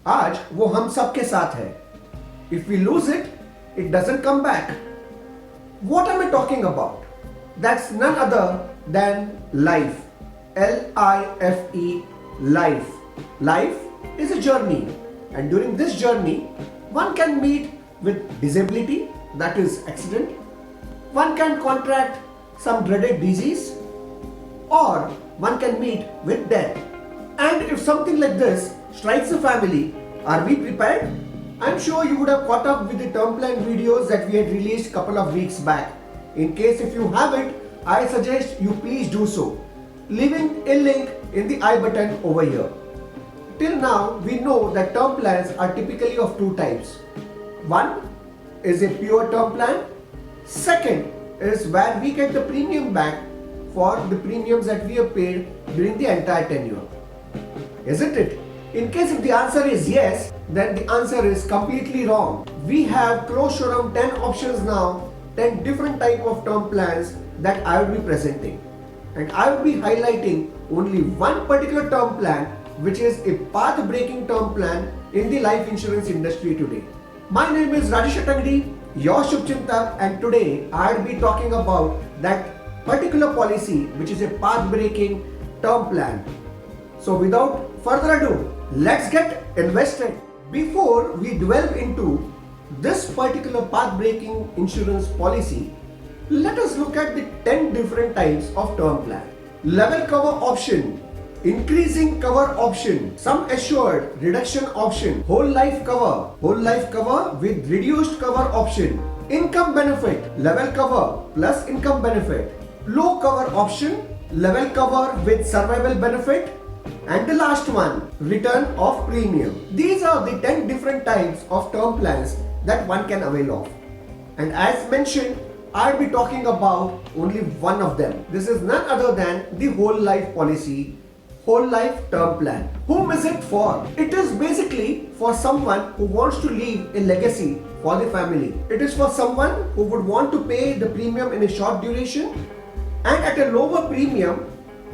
आज वो हम सबके साथ है. If we lose it, it doesn't come back. What am I talking about? That's none other than life. Life. Life. Life is a journey, and during this journey, one can meet with disability, that is accident. One can contract some dreaded disease, or one can meet with death. And if something like this strikes a family, are we prepared? I'm sure you would have caught up with the term plan videos that we had released a couple of weeks back. In case if you haven't, I suggest you please do so, leaving a link in the I button over here. Till now, we know that term plans are typically of two types. One is a pure term plan. Second is where we get the premium back for the premiums that we have paid during the entire tenure. Isn't it? In case if the answer is yes, then the answer is completely wrong. We have close to around 10 options now, 10 different type of term plans that I will be presenting. And I will be highlighting only one particular term plan, which is a path-breaking term plan in the life insurance industry today. My name is Rajesh Atangdi, your Shubchintak, and today I will be talking about that particular policy which is a path-breaking term plan. So without further ado, let's get invested. Before we delve into this particular path-breaking insurance policy, let us look at the 10 different types of term plan. Level cover option, increasing cover option, sum assured reduction option, whole life cover with reduced cover option, income benefit, level cover plus income benefit, low cover option, level cover with survival benefit, and the last one, return of premium. These are the 10 different types of term plans that one can avail of. And as mentioned, I'll be talking about only one of them. This is none other than the whole life policy, whole life term plan. Whom is it for? It is basically for someone who wants to leave a legacy for the family. It is for someone who would want to pay the premium in a short duration and at a lower premium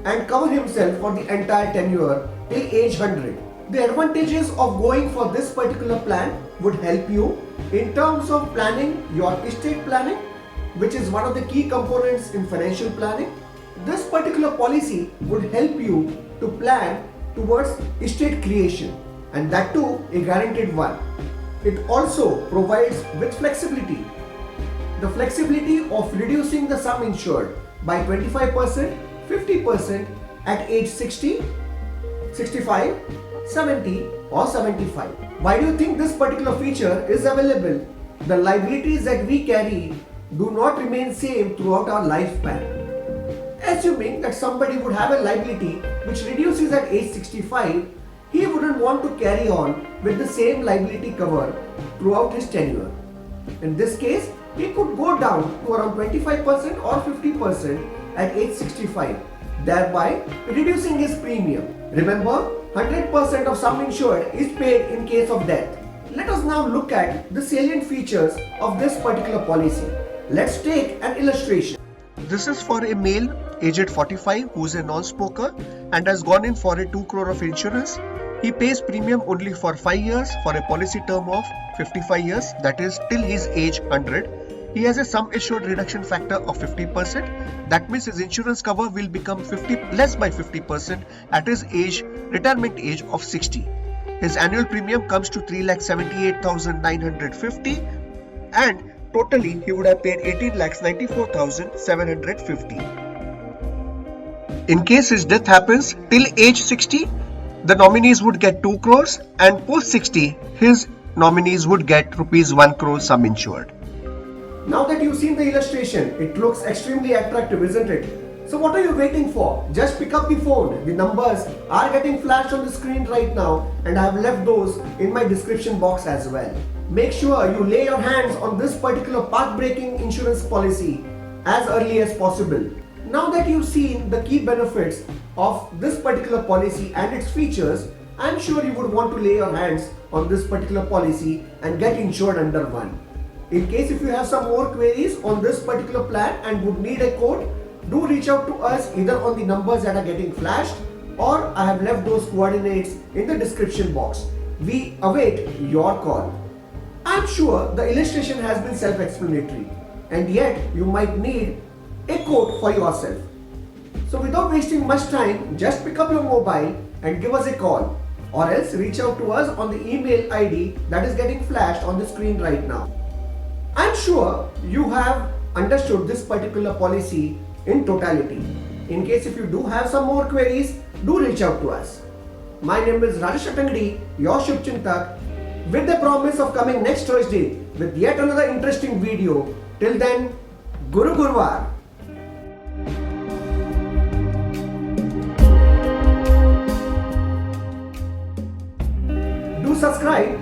and cover himself for the entire tenure till age 100. The advantages of going for this particular plan would help you in terms of planning your estate planning, which is one of the key components in financial planning. This particular policy would help you to plan towards estate creation, and that too a guaranteed one. It also provides with flexibility. The flexibility of reducing the sum insured by 25%, 50% at age 60, 65, 70 or 75. Why do you think this particular feature is available? The liabilities that we carry do not remain same throughout our lifespan. Assuming that somebody would have a liability which reduces at age 65, he wouldn't want to carry on with the same liability cover throughout his tenure. In this case, he could go down to around 25% or 50% at age 65, thereby reducing his premium. Remember, 100% of sum insured is paid in case of death. Let us now look at the salient features of this particular policy. Let's take an illustration. This is for a male aged 45 who is a non-smoker and has gone in for a 2 crore of insurance. He pays premium only for 5 years for a policy term of 55 years, that is till his age 100. He has a sum assured reduction factor of 50%. That means his insurance cover will become less by 50% at his retirement age of 60. His annual premium comes to 3,78,950 and totally he would have paid 18,94,750. In case his death happens till age 60, the nominees would get 2 crores and post 60, his nominees would get rupees 1 crore sum insured. Now that you've seen the illustration, it looks extremely attractive, isn't it? So what are you waiting for? Just pick up the phone. The numbers are getting flashed on the screen right now and I have left those in my description box as well. Make sure you lay your hands on this particular path-breaking insurance policy as early as possible. Now that you've seen the key benefits of this particular policy and its features, I'm sure you would want to lay your hands on this particular policy and get insured under one. In case if you have some more queries on this particular plan and would need a quote, do reach out to us either on the numbers that are getting flashed or I have left those coordinates in the description box. We await your call. I'm sure the illustration has been self-explanatory, and yet you might need a quote for yourself. So without wasting much time, just pick up your mobile and give us a call, or else reach out to us on the email ID that is getting flashed on the screen right now. I'm sure you have understood this particular policy in totality. In case if you do have some more queries, do reach out to us. My name is Rajesh Atangadi, your Shubchintak, with the promise of coming next Thursday with yet another interesting video. Till then, Guru Gurwar. Do subscribe